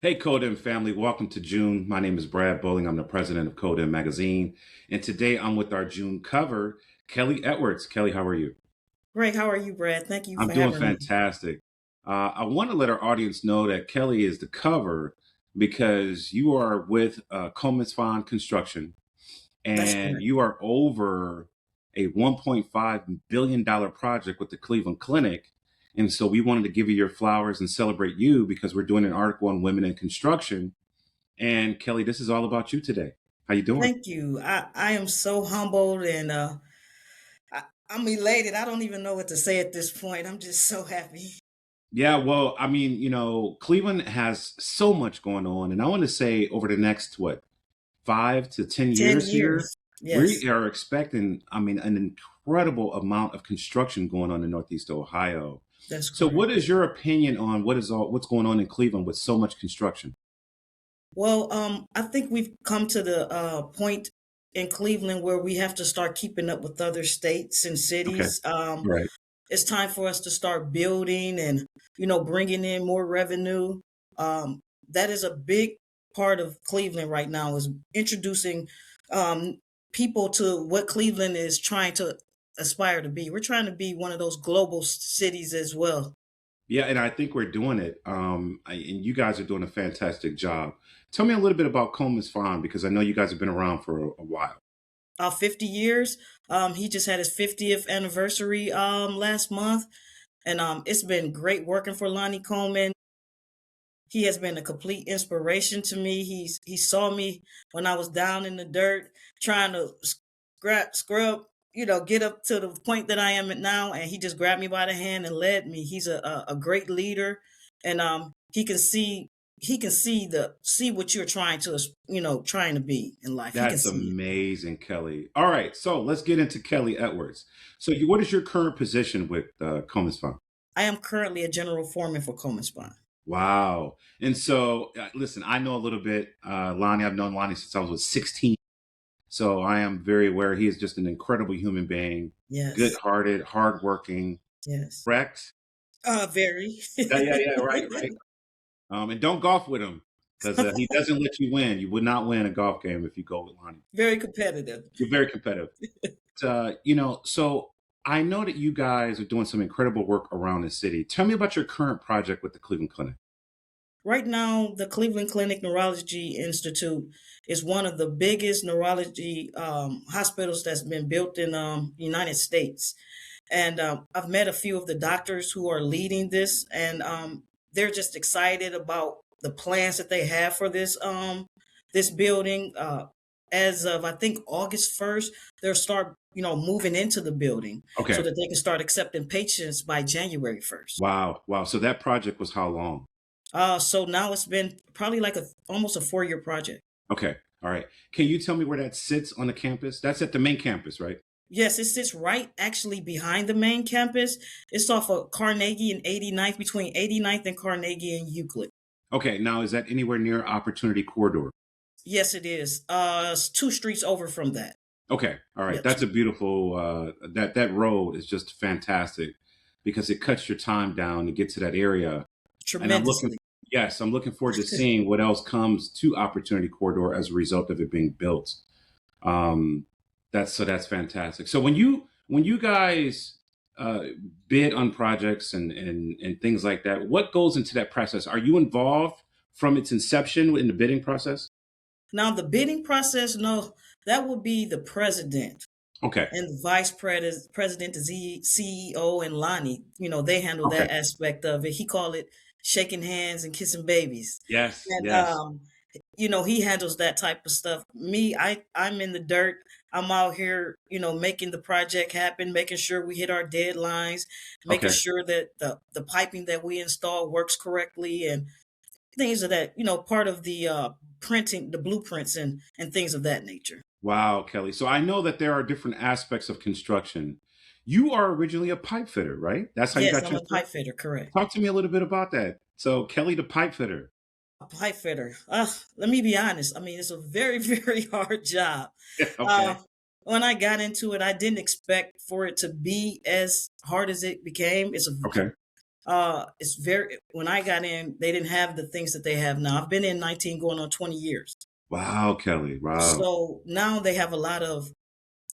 Hey, Codem family, welcome to June. My name is Brad Bowling. I'm the president of Codem Magazine. And today I'm with our June cover, Kelly Edwards. Kelly, how are you? Great. How are you, Brad? Thank you I'm for doing having me. fantastic. I want to let our audience know that Kelly is the cover because you are with Coleman-Spohn Construction That's and correct. you are over a $1.5 billion project with the Cleveland Clinic. And so we wanted to give you your flowers and celebrate you because we're doing an article on women in construction. And Kelly, this is all about you today. How you doing? Thank you. I am so humbled and I'm elated. I don't even know what to say at this point. I'm just so happy. Yeah, well, I mean, Cleveland has so much going on, and I want to say over the next 5 to 10 10 years here, years. Yes, we are expecting, I mean, an incredible amount of construction going on in Northeast Ohio. that's So, correct. what is your opinion on what's going on in Cleveland with so much construction? Well, I think we've come to the point in Cleveland where we have to start keeping up with other states and Okay, cities. right. It's time for us to start building and bringing in more revenue. That is a big part of Cleveland right now is introducing um, people to what Cleveland is trying to aspire to be. We're trying to be one of those global cities as well. Yeah, and I think we're doing it. And you guys are doing a fantastic job. Tell me a little bit about Coleman's Farm because I know you guys have been around for a while. 50 years. He just had his 50th anniversary last month, and it's been great working for Lonnie Coleman. He has been a complete inspiration to me. He saw me when I was down in the dirt trying to scrub, get up to the point that I am at now, and he just grabbed me by the hand and led me. He's a great leader, and he can see what you're trying to trying to be in life. He can That's see it. amazing, Kelly. All right, so let's get into Kelly Edwards. So, what is your current position with Coleman's Farm? I am currently a general foreman for Coleman-Spohn. Wow. And so, listen, I know a little bit. Lonnie, I've known Lonnie since I was 16. So I am very aware he is just an incredible human being, Yes, good-hearted, hardworking, yes. correct? Very. Yeah, yeah, yeah, right, right. And don't golf with him because he doesn't let you win. You would not win a golf game if you go with Lonnie. Very competitive. You're very competitive. So I know that you guys are doing some incredible work around the city. Tell me about your current project with the Cleveland Clinic. Right now, the Cleveland Clinic Neurology Institute is one of the biggest neurology hospitals that's been built in the United States. And I've met a few of the doctors who are leading this, and they're just excited about the plans that they have for this building. As of I think August 1st, they'll start moving into the building so Okay. that they can start accepting patients by January 1st. Wow. Wow. So that project was how long? So now it's been probably like almost a 4-year project. Okay. All right. Can you tell me where that sits on the campus? That's at the main campus, right? Yes, it sits right actually behind the main campus. It's off of Carnegie and 89th, between 89th and Carnegie and Euclid. Okay. Now, is that anywhere near Opportunity Corridor? Yes, it is. It's 2 streets over from that. Okay. All right. Yep, That's a beautiful, that road is just fantastic because it cuts your time down to get to that area. And tremendously. yes, I'm looking forward to seeing what else comes to Opportunity Corridor as a result of it being built. Um, that's fantastic. So when you guys uh, bid on projects and things like that, what goes into that process? Are you involved from its inception in the bidding process? Now, the bidding process, no, that would be the president Okay, and the vice president, the CEO, and Lonnie. They handle okay, that aspect of it. He call it shaking hands and kissing babies. yes, And yes, he handles that type of stuff. Me, I'm in the dirt. I'm out here, making the project happen, making sure we hit our deadlines, making okay. sure that the piping that we install works correctly, and things of that, part of the printing, the blueprints and things of that nature. Wow, Kelly. So I know that there are different aspects of construction. You are originally a pipe fitter, right? That's how you Yes, got I'm your a start. pipe fitter, correct. Talk to me a little bit about that. So Kelly, the pipe fitter. A pipe fitter. Let me be honest. I mean, it's a very, very hard job. Uh, Okay. when I got into it, I didn't expect for it to be as hard as it became. Okay. It's very when I got in, they didn't have the things that they have now. I've been in 19 going on 20 years. Wow, Kelly. Wow. So now they have a lot of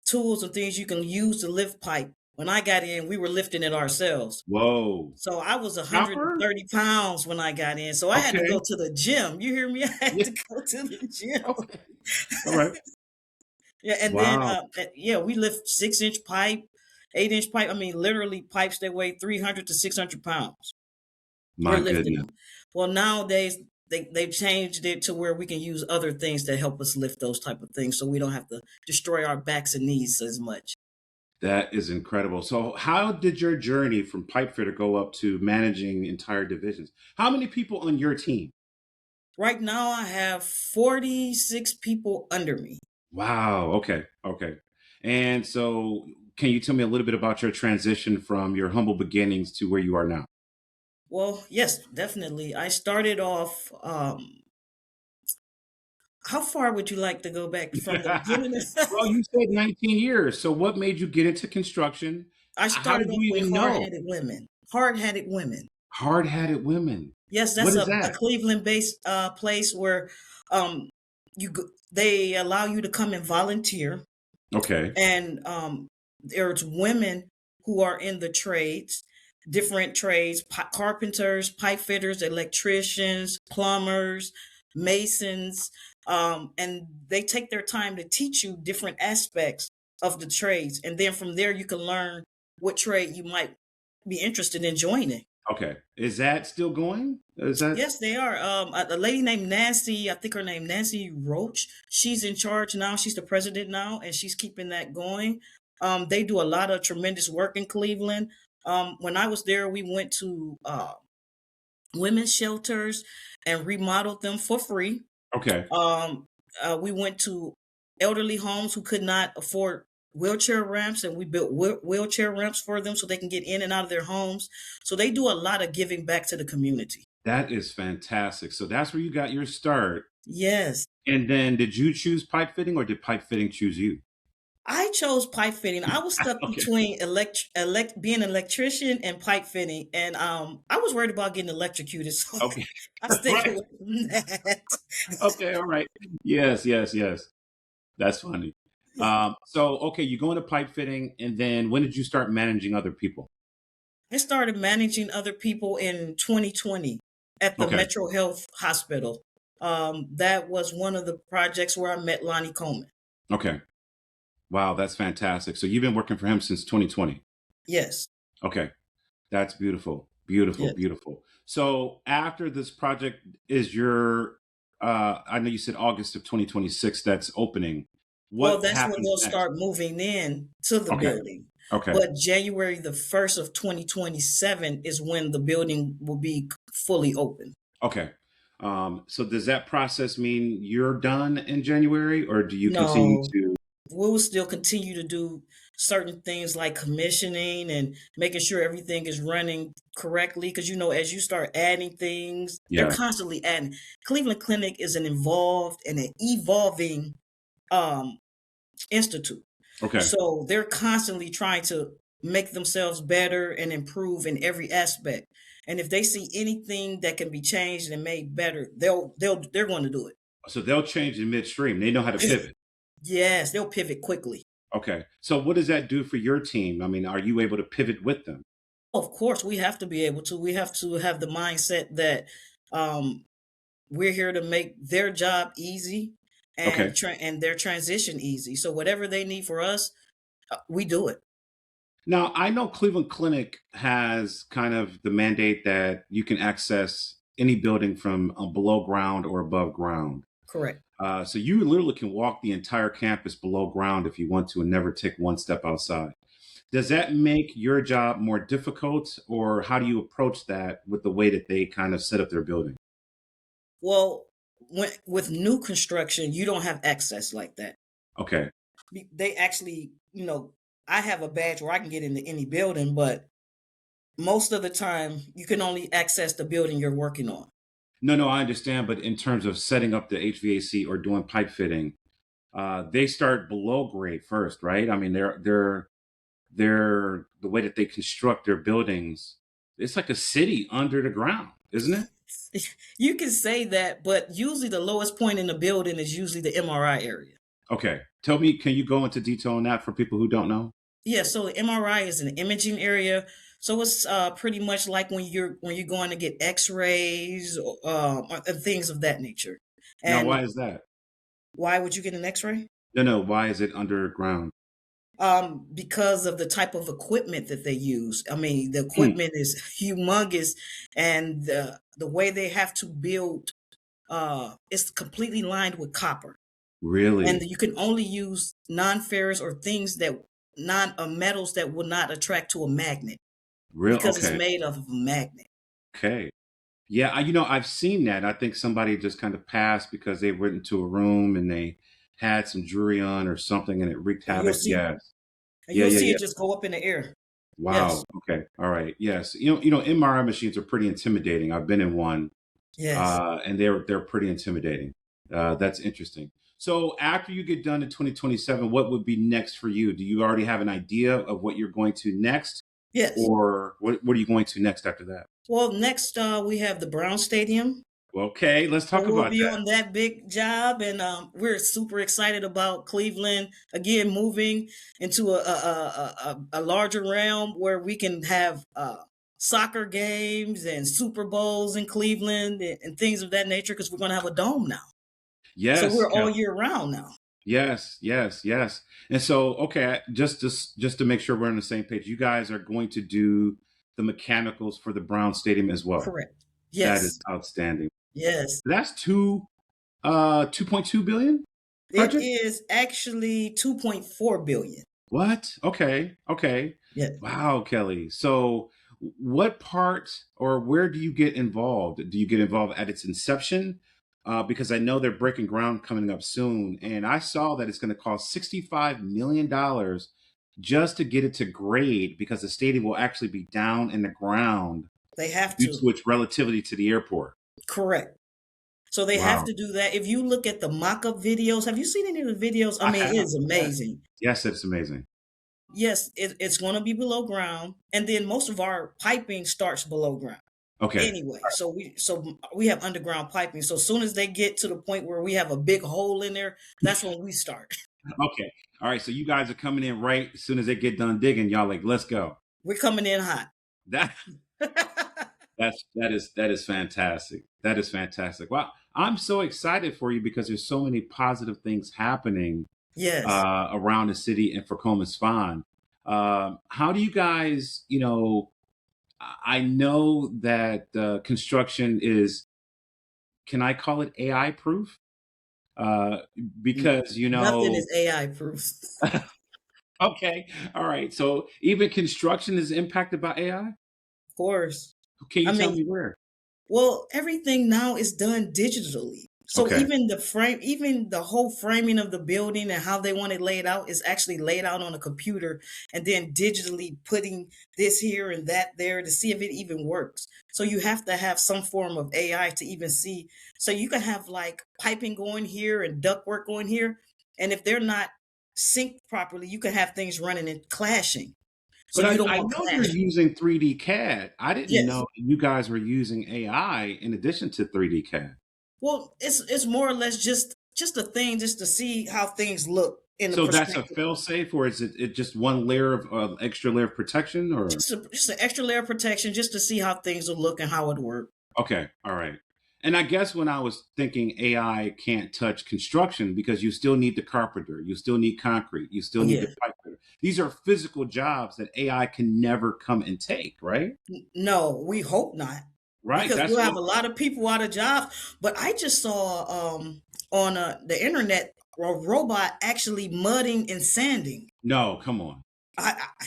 tools and things you can use to lift pipe. When I got in, we were lifting it ourselves. Whoa. So I was Chopper? 130 pounds when I got in. So I had to Okay. go to the gym. You hear me? I had Yeah. to go to the gym. Okay. All right. Yeah, and then Wow. yeah, we lift 6-inch pipe, 8-inch pipe. I mean, literally pipes that weigh 300 to 600 pounds. We're My lifting goodness. them. Well, nowadays they've changed it to where we can use other things to help us lift those type of things, so we don't have to destroy our backs and knees as much. That is incredible. So, how did your journey from pipe fitter go up to managing entire divisions? How many people on your team? Right now, I have 46 people under me. Wow. Okay. Okay. And so, can you tell me a little bit about your transition from your humble beginnings to where you are now? Well, yes, definitely. I started off. How far would you like to go back from the beginning? Well, you said 19 years. So, what made you get into construction? I How started did off you with even know? hard-headed women. Hard-headed women. Hard-headed women. Yes, What that's is a that? Cleveland-based place where um, they allow you to come and volunteer, Okay. and there's women who are in the trades, different trades, carpenters, pipe fitters, electricians, plumbers, masons, and they take their time to teach you different aspects of the trades, and then from there you can learn what trade you might be interested in joining. Okay. Is that still going? Is that Yes, they are. A lady named Nancy, I think her name Nancy Roach. She's in charge now. She's the president now, and she's keeping that going. They do a lot of tremendous work in Cleveland. When I was there, we went to women's shelters and remodeled them for free. okay? Um, we went to elderly homes who could not afford wheelchair ramps, and we built wheelchair ramps for them so they can get in and out of their homes. So they do a lot of giving back to the community. That is fantastic. So that's where you got your start. Yes. And then did you choose pipe fitting or did pipe fitting choose you? I chose pipe fitting. I was stuck Okay. between being an electrician and pipe fitting, and I was worried about getting electrocuted, so Okay. I stayed Right. away from that. Okay. All right. Yes. Yes. Yes. That's funny. So okay, you go into pipe fitting, and then when did you start managing other people? I started managing other people in 2020 at the Okay. Metro Health Hospital. That was one of the projects where I met Lonnie Coleman. Okay. Wow, that's fantastic. So you've been working for him since 2020. Yes, Okay. That's beautiful. Beautiful, yes. beautiful. So after this project is your I know you said August of 2026 that's opening. Well, What that's when happens they'll next? start moving in to the Okay. building. Okay. But January the 1st of 2027 is when the building will be fully open. Okay. So does that process mean you're done in January or do you continue No, to we will still continue to do certain things like commissioning and making sure everything is running correctly. Because, as you start adding things, they're Yeah. constantly adding. Cleveland Clinic is an involved and an evolving um, institute. Okay. So they're constantly trying to make themselves better and improve in every aspect. And if they see anything that can be changed and made better, they're going to do it. So they'll change in midstream. They know how to pivot. Yes, they'll pivot quickly. Okay. So what does that do for your team? I mean, are you able to pivot with them? Of course, we have to be able to. We have to have the mindset that um, we're here to make their job easy Okay. and their transition easy. So whatever they need for us, we do it. Now, I know Cleveland Clinic has kind of the mandate that you can access any building from below ground or above ground. Correct. So you literally can walk the entire campus below ground if you want to and never take one step outside. Does that make your job more difficult, or how do you approach that with the way that they kind of set up their building? Well, with new construction, you don't have access like that. Okay. They actually, I have a badge where I can get into any building, but most of the time you can only access the building you're working on. No, no, I understand. But in terms of setting up the HVAC or doing pipe fitting, they start below grade first, right? I mean, they're the way that they construct their buildings. it's like a city under the ground, isn't it? You can say that, but usually the lowest point in the building is usually the MRI area. Okay. Tell me, can you go into detail on that for people who don't know? Yeah, so the MRI is an imaging area. So it's pretty much like when you're going to get X-rays and things of that nature. Now, And why is that? why would you get an X-ray? No, no. Why is it underground? Because of the type of equipment that they use. I mean, the Hmm, equipment is humongous, and the way they have to build it's completely lined with copper, and really? you can only use non-ferrous or things that non metals that will not attract to a magnet Real? because it's Okay. made of a magnet. Okay. Yeah, I've seen that. I think somebody just kind of passed because they went into a room and they had some jewelry on or something and it wreaked And you'll havoc. see Yes. and Yeah, you'll yeah, see yeah. it just go up in the air. Wow. Yes, Okay. All right. Yes. MRI machines are pretty intimidating. I've been in one, yes, and they're pretty intimidating. That's interesting. So after you get done in 2027, what would be next for you? Do you already have an idea of what you're going to next, yes. or what are you going to next after that? Well, next we have the Brown Stadium. Okay, let's So talk we'll about be that. on that big job, and we're super excited about Cleveland again moving into a larger realm where we can have soccer games and Super Bowls in Cleveland and things of that nature because we're going to have a dome now. So Yes, we're all Kelly. year round now. Yes, yes, yes. And so, okay, just to make sure we're on the same page, you guys are going to do the mechanicals for the Brown Stadium as well. Correct. That is Yes. outstanding. Yes. That's 2.2 billion It project? is actually 2.4 billion. What? Okay, okay. Yes. Wow, Kelly. So what part or where do you get involved? Do you get involved at its inception? Because I know they're breaking ground coming up soon, and I saw that it's going to cost $65 million just to get it to grade because the stadium will actually be down in the ground They have due to. to its relativity to the airport. Correct. So they have Wow. to do that. If you look at the mock-up videos, have you seen any of the videos? I I mean, it have. is Yes. amazing. Yes, it's amazing. Yes, it's going to be below ground, and then most of our piping starts below ground Okay. anyway. So we have underground piping. So as soon as they get to the point where we have a big hole in there, that's when we start. Okay. All right. So you guys are coming in right as soon as they get done digging. Y'all like, let's go. We're coming in hot. That that is fantastic. That is fantastic. Wow, I'm so excited for you because there's so many positive things happening Yes, around the city and for Coleman-Spohn. How do you guys? I know that construction is. Can I call it AI proof? Uh, N- because nothing is AI proof. okay, all right. So even construction is impacted by AI. Of course. Can I you tell mean, me where? well, everything now is done digitally. So Okay. even the whole framing of the building and how they want it laid out is actually laid out on a computer and then digitally putting this here and that there to see if it even works. So you have to have some form of AI to even see. So you can have like piping going here and ductwork going here. And if they're not synced properly, you can have things running and clashing. So But you I, don't I want know you're clashing. using 3D CAD. I didn't Yes. know you guys were using AI in addition to 3D CAD. Well, it's more or less just a thing just to see how things look in the So that's a perspective. fail safe, or is it just one layer of extra layer of protection? Or Just an extra layer of protection just to see how things will look and how it work. okay, all right. And I guess when I was thinking AI can't touch construction because you still need the carpenter, you still need concrete, you still need the Yeah. pipe fitter. These are physical jobs that AI can never come and take, right? No, we hope not. Right. Because That's we'll what. have a lot of people out of jobs. But I just saw on the internet a robot actually mudding and sanding. No, come on.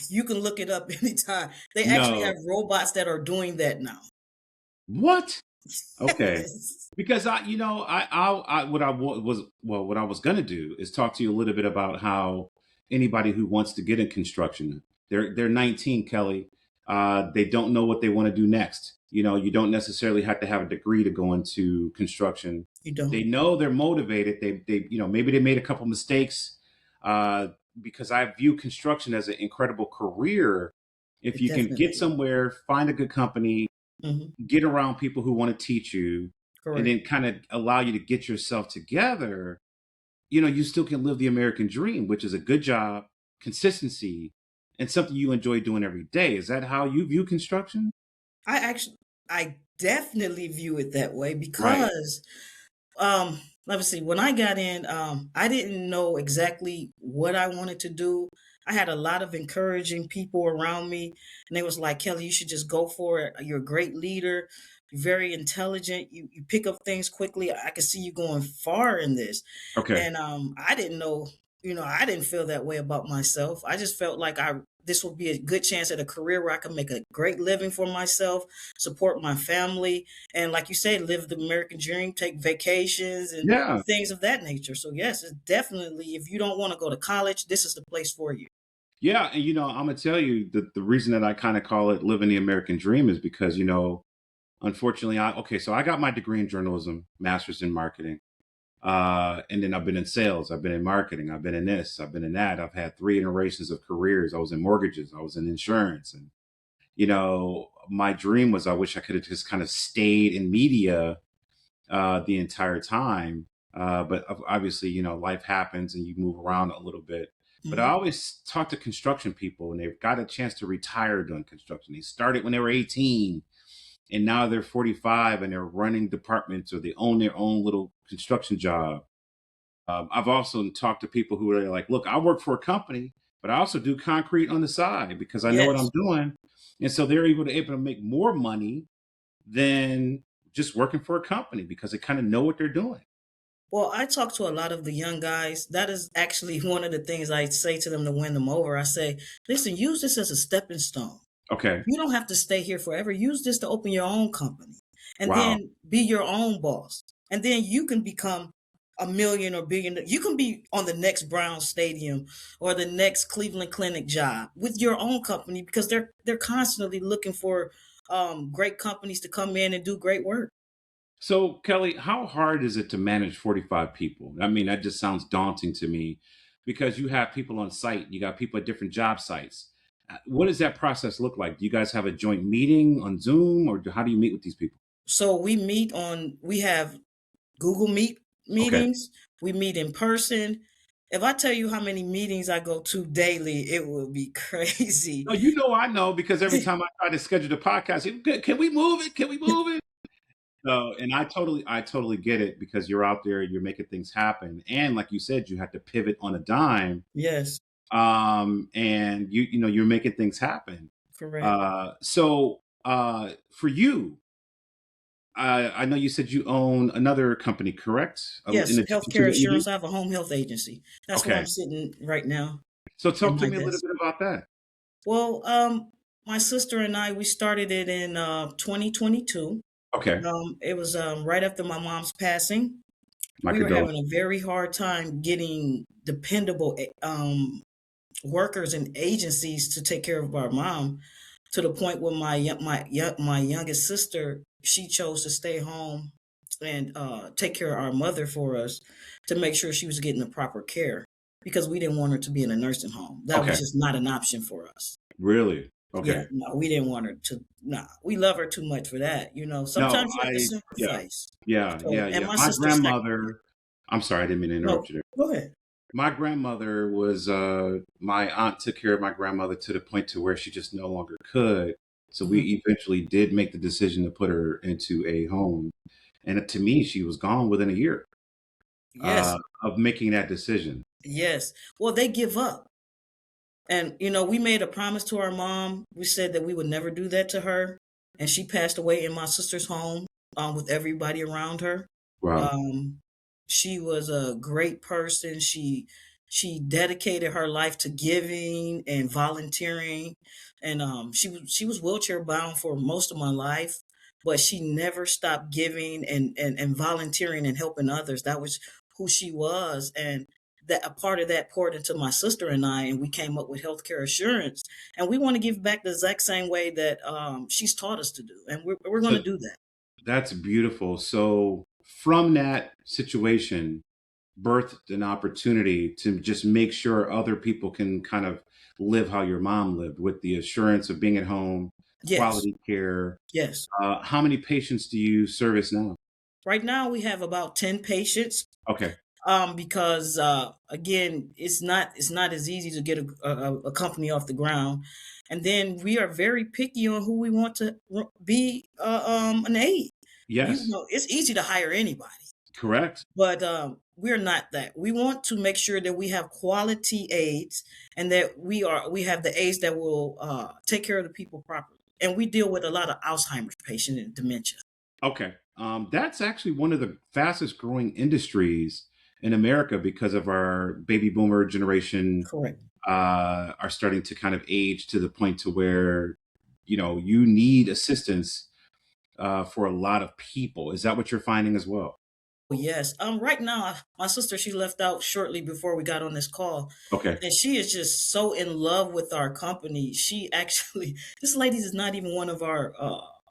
You can look it up anytime. They actually No. have robots that are doing that now. What? Okay. Yes. Because what I was gonna do is talk to you a little bit about how anybody who wants to get in construction, they're 19, Kelly. They don't know what they want to do next. You don't necessarily have to have a degree to go into construction. You They don't. know they're motivated. Maybe they made a couple mistakes. Uh, because I view construction as an incredible career if It you can definitely get is. somewhere, find a good company, Hmm. get around people who want to teach you, and Correct. then kind of allow you to get yourself together, you know, you still can live the American dream, which is a good job, consistency, and something you enjoy doing every day. Is that how you view construction? I actually, I definitely view it that way Right. because let me see. When I got in, I didn't know exactly what I wanted to do. I had a lot of encouraging people around me, and they was like, "Kelly, you should just go for it. You're a great leader. You're very intelligent. You pick up things quickly. I can see you going far in this." Okay. And I didn't know, I didn't feel that way about myself. I just felt like I this would be a good chance at a career where I can make a great living for myself, support my family, and like you said, live the American dream, take vacations and Yeah. things of that nature. So yes, it's definitely, if you don't want to go to college, this is the place for you. Yeah. And, you know, I'm going to tell you that the reason that I kind of call it living the American dream is because, you know, unfortunately, okay, so I got my degree in journalism, master's in marketing. And then I've been in sales, I've been in marketing, I've been in this, I've been in that. I've had three iterations of careers. I was in mortgages, I was in insurance. And, you know, my dream was I wish I could have just kind of stayed in media the entire time. But obviously, you know, life happens and you move around a little bit. But I Mhm. always talk to construction people and they've got a chance to retire doing construction. They started when they were 18 and now they're 45 and they're running departments or they own their own little construction job. I've also talked to people who are like, look, I work for a company, but I also do concrete on the side because I know what I'm Yes. doing. And so they're able to make more money than just working for a company because they kind of know what they're doing. Well, I talk to a lot of the young guys. That is actually one of the things I say to them to win them over. I say, listen, use this as a stepping stone. Okay. You don't have to stay here forever. Use this to open your own company and Wow. then be your own boss. And then you can become a million or billion. You can be on the next Brown Stadium or the next Cleveland Clinic job with your own company because they're constantly looking for great companies to come in and do great work. So, Kelly, how hard is it to manage 45 people? I mean, that just sounds daunting to me because you have people on site, you got people at different job sites. What does that process look like? Do you guys have a joint meeting on Zoom or how do you meet with these people? So we have Google Meet Okay. meetings. We meet in person. If I tell you how many meetings I go to daily, it will be crazy. No, you know, I know because every time I try to schedule the podcast, can we move it? Can we move it? So, and I totally get it because you're out there, you're making things happen. And like you said, you have to pivot on a dime. Yes, And you know, you're making things happen. correct. For you, I know you said you own another company, correct? In Yes, addition to healthcare what you do? insurance. I have a home health agency. That's where I'm Okay. sitting right now So in talk to my me a little desk. bit about that. Well, my sister and I, we started it in 2022. Okay. It was right after my mom's passing. My We were having condolences. a very hard time getting dependable workers and agencies to take care of our mom, to the point where my youngest sister, she chose to stay home and take care of our mother for us, to make sure she was getting the proper care, because we didn't want her to be in a nursing home. That was Okay. just not an option for us. Really? Yeah, Okay. no, we didn't want her to. Nah, we love her too much for that. No, Sometimes you have to yeah, sacrifice. So, and yeah. my My sister sacrificed. grandmother, I'm sorry, I didn't mean to No, interrupt you there. go ahead. My grandmother was my aunt took care of my grandmother to the point to where she just no longer could. So Mhm. we eventually did make the decision to put her into a home. And to me, she was gone within a year Yes, of making that decision. yes. Well, they give up. And, we made a promise to our mom. We said that we would never do that to her. And she passed away in my sister's home, with everybody around her. Wow. Um, she was a great person. She dedicated her life to giving and volunteering. And she was wheelchair bound for most of my life, but she never stopped giving and volunteering and helping others. That was who she was. And that a part of that poured into my sister and I, and we came up with healthcare assurance. And we want to give back the exact same way that she's taught us to do. And we're going to So do that. that's beautiful. So from that situation, birthed an opportunity to just make sure other people can kind of live how your mom lived with the assurance of being at home, Yes, quality care. yes. How many patients do you service now? Right now we have about 10 patients. Okay. Because again, it's not as easy to get a company off the ground, and then we are very picky on who we want to be an aide. You Yes. know, it's easy to hire anybody, Correct. but we're not that. We want to make sure that we have quality aides, and that we have the aides that will take care of the people properly. And we deal with a lot of Alzheimer's patients and dementia. Okay. That's actually one of the fastest growing industries in America because of our baby boomer generation Correct. are starting to kind of age to the point to where, you need assistance for a lot of people. Is that what you're finding as well? Yes. Right now, my sister, she left out shortly before we got on this call, Okay. and she is just so in love with our company. She actually, this lady is not even one of our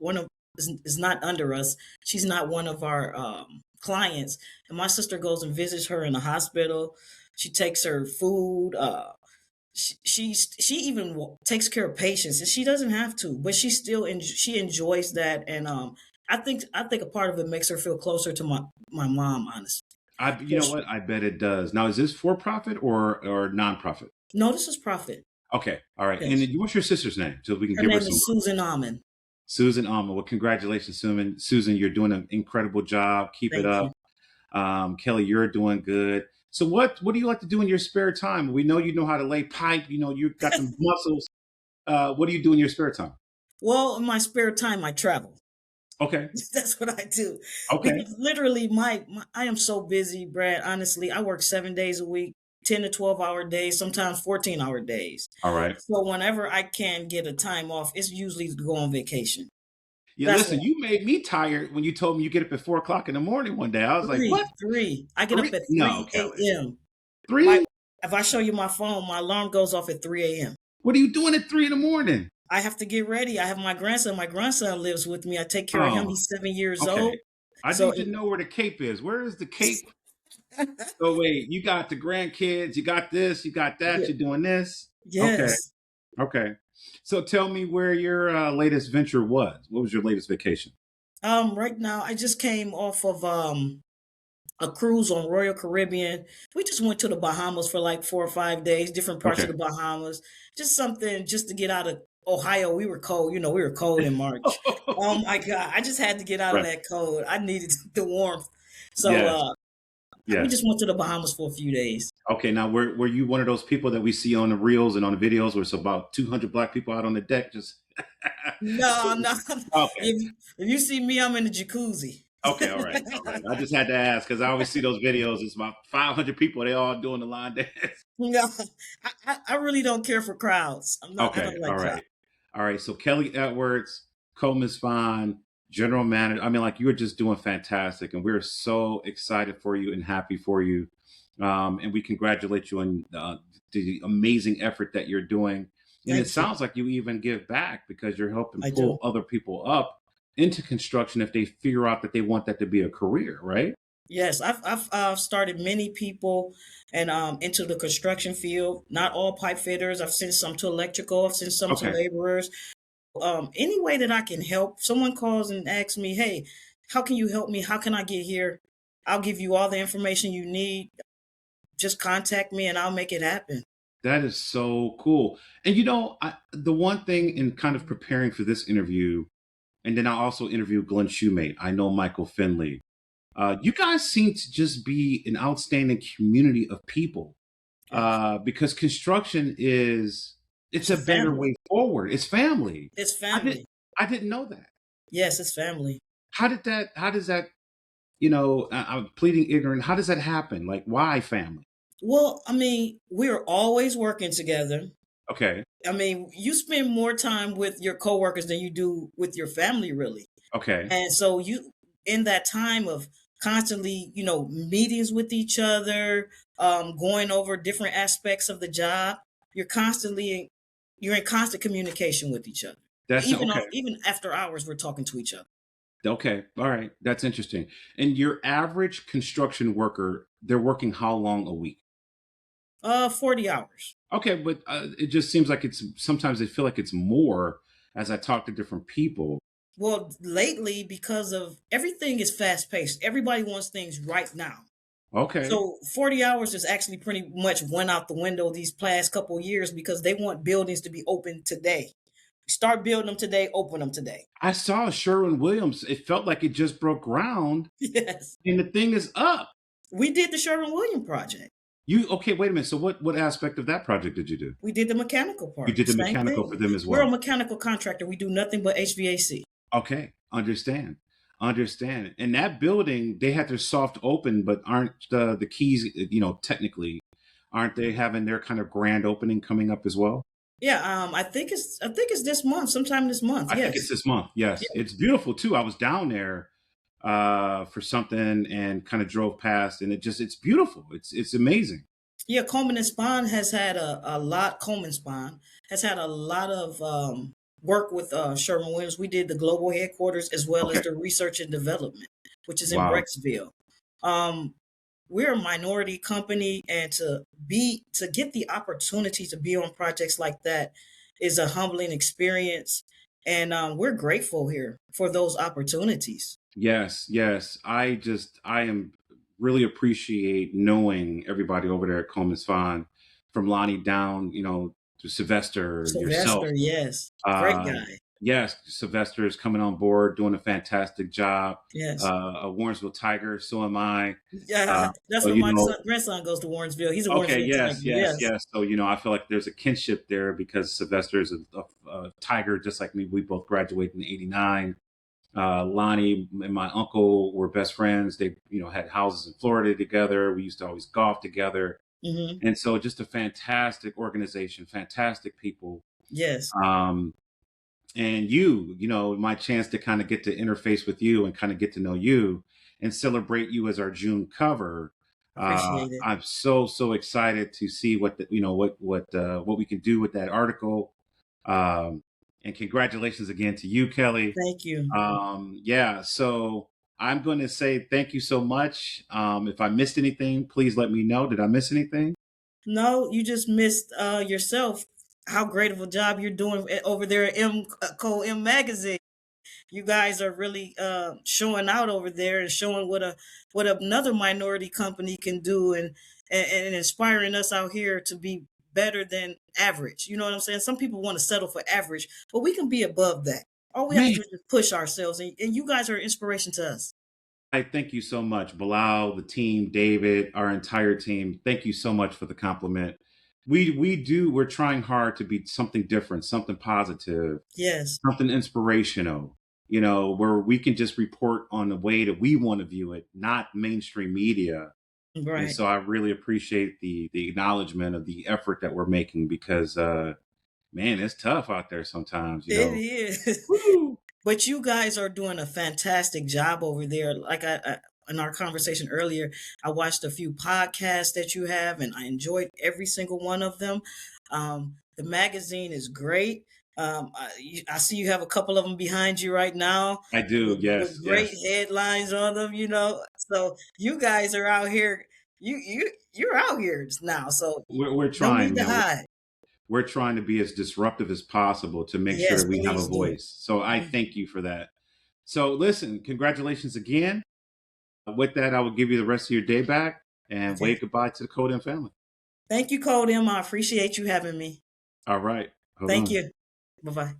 one of is not under us. She's not one of our clients. And my sister goes and visits her in the hospital. She takes her food. She even takes care of patients, and she doesn't have to, but she enjoys that. And I think a part of it makes her feel closer to my mom, honestly. You know 'Cause what? I bet it does. Now, is this for profit or nonprofit? no, this is profit. Okay. All right. And Yes. then what's your sister's name so we can Her give her name some is Susan Almond. Susan Alma. Well, congratulations, Susan. Susan, you're doing an incredible job. Keep it Thank up. you. Kelly, you're doing good. So what do you like to do in your spare time? We know you know how to lay pipe. You've got the muscles. What do you do in your spare time? Well, in my spare time, I travel. Okay. That's what I do. Okay. Because literally, I am so busy, Brad. Honestly, I work 7 days a week, 10 to 12 hour days, sometimes 14-hour days. All right. So whenever I can get a time off, it's usually to go on vacation. Yeah, That's what listen, you made me tired when you told me you get up at 4 o'clock in the morning one day. I was like, what? 3. I get up Three? at No, 3 Kelly. a.m. My Three? If I show you my phone, my alarm goes off at 3 a.m. What are you doing at 3 in the morning? I have to get ready. I have my grandson. My grandson lives with me. I take care of him. Oh, He's 7 years okay. old. I So need to know where the cape is. Where is the cape? So wait, you got the grandkids, you got this, you got that, yeah, you're doing this. Okay. yes. Okay. So tell me where your latest venture was. What was your latest vacation? Right now I just came off of a cruise on Royal Caribbean. We just went to the Bahamas for like 4 or 5 days, different parts of Okay. the Bahamas. Just something just to get out of Ohio. We were cold, we were cold in March. Oh my God. I just had to get out of Right. that cold. I needed the warmth. So Yes. we Yes. just went to the Bahamas for a few days. Okay. Now, were you one of those people that we see on the reels and on the videos where it's about 200 black people out on the deck? Just No, no. okay. If you see me, I'm in the jacuzzi. Okay. All right. All right. I just had to ask because I always see those videos. It's about 500 people. They all doing the line dance. No, I really don't care for crowds. I Okay. don't All like crowds. right. All right. So Kelly Edwards, Coleman-Spohn, general manager. I mean, like you were just doing fantastic, and we're so excited for you and happy for you. And we congratulate you on the amazing effort that you're doing. And it Thank you. sounds like you even give back because you're helping I pull do. other people up into construction if they figure out that they want that to be a career, right? Yes, I've started many people and into the construction field. Not all pipe fitters. I've sent some to electrical. I've sent some to Okay. laborers. Any way that I can help. Someone calls and asks me, "Hey, how can you help me? How can I get here?" I'll give you all the information you need. Just contact me and I'll make it happen. That is so cool. And the one thing in kind of preparing for this interview, and then I also interviewed Glenn Shoemate. I know Michael Finley. You guys seem to just be an outstanding community of people Yes, because construction it's it's a a better family. way forward. It's family. It's I did family. I didn't know that. Yes, it's family. How does that, I'm pleading ignorant. How does that happen? Like why family? Well, I mean, we're always working together. Okay. I mean, you spend more time with your coworkers than you do with your family, really. Okay. And so in that time of constantly, meetings with each other, going over different aspects of the job, you're constantly you're in constant communication with each other. That's okay. Even after hours, we're talking to each other. Okay. All right. That's interesting. And your average construction worker, they're working how long a week? 40 hours. Okay, but it just seems like it's sometimes I feel like it's more as I talk to different people. Well, lately, because of everything is fast paced, everybody wants things right now. Okay, So 40 hours is actually pretty much went out the window these past couple of years because they want buildings to be open today. Start building them today, open them today. I saw Sherwin-Williams. It felt like it just broke ground, Yes. and the thing is up. We did the Sherwin-Williams project. You okay? Wait a minute. So what aspect of that project did you do? We did the mechanical You part. did the Same mechanical for thing. them as We're a well. mechanical contractor. We do nothing but HVAC. Okay, understand. And that building, they had their soft open, but aren't the keys? Technically, aren't they having their kind of grand opening coming up as well? Yeah, I think it's this month, sometime this month. I think it's Yes. this month. Yes, Yeah. it's beautiful too. I was down there for something and kind of drove past, and it's beautiful. It's amazing. Yeah, Coleman-Spohn has had a lot. Coleman-Spohn has had a lot of work with Sherwin-Williams. We did the global headquarters as well as Okay. the research and development, which is in Wow. Brecksville. Um, we're a minority company, and to get the opportunity to be on projects like that is a humbling experience, and we're grateful here for those opportunities. Yes. I am really appreciate knowing everybody over there at Coleman-Spohn, from Lonnie down, to Sylvester, yourself. Sylvester, yes, great Um, guy. yes, Sylvester is coming on board, doing a fantastic job. Yes. A Warrensville Tiger, so am I. Uh, Yeah, that's so where my grandson goes to Warrensville. He's a okay, Warrensville Tiger. Yes. yes. So I feel like there's a kinship there because Sylvester is a Tiger just like me. We both graduated in '89. Lonnie and my uncle were best friends. They, had houses in Florida together. We used to always golf together. Hmm. And so just a fantastic organization, fantastic people. Yes. Um, and my chance to kind of get to interface with you and kind of get to know you and celebrate you as our June cover. Appreciate it. I'm so excited to see what what we can do with that article. Um, and congratulations again to you, Kelly. Thank you. Yeah, so I'm going to say thank you so much. If I missed anything, please let me know. Did I miss anything? No, you just missed yourself. How great of a job you're doing over there at M Magazine. You guys are really showing out over there and showing what another minority company can do, and inspiring us out here to be better than average. You know what I'm saying? Some people want to settle for average, but we can be above that. All we have to Man, do is just push ourselves, and you guys are an inspiration to us. I thank you so much, Bilal, the team, David, our entire team. Thank you so much for the compliment. We're trying hard to be something different, something positive, Yes. something inspirational, where we can just report on the way that we want to view it, not mainstream media. And Right. so I really appreciate the acknowledgement of the effort that we're making because man, it's tough out there sometimes. It is. Woo! But you guys are doing a fantastic job over there. Like in our conversation earlier, I watched a few podcasts that you have, and I enjoyed every single one of them. The magazine is great. I see you have a couple of them behind you right now I do. with great Yes. headlines on them. So you guys are out here. You're out here now. So We're no trying, need to man. hide. We're trying to be as disruptive as possible to make sure Yes, that we have a please do. voice. So I thank you for that. So listen, congratulations again. With that, I will give you the rest of your day back and Okay. wave goodbye to the Coden family. Thank you, Cody. I appreciate you having me. All right. Hold Thank on. you. Bye bye.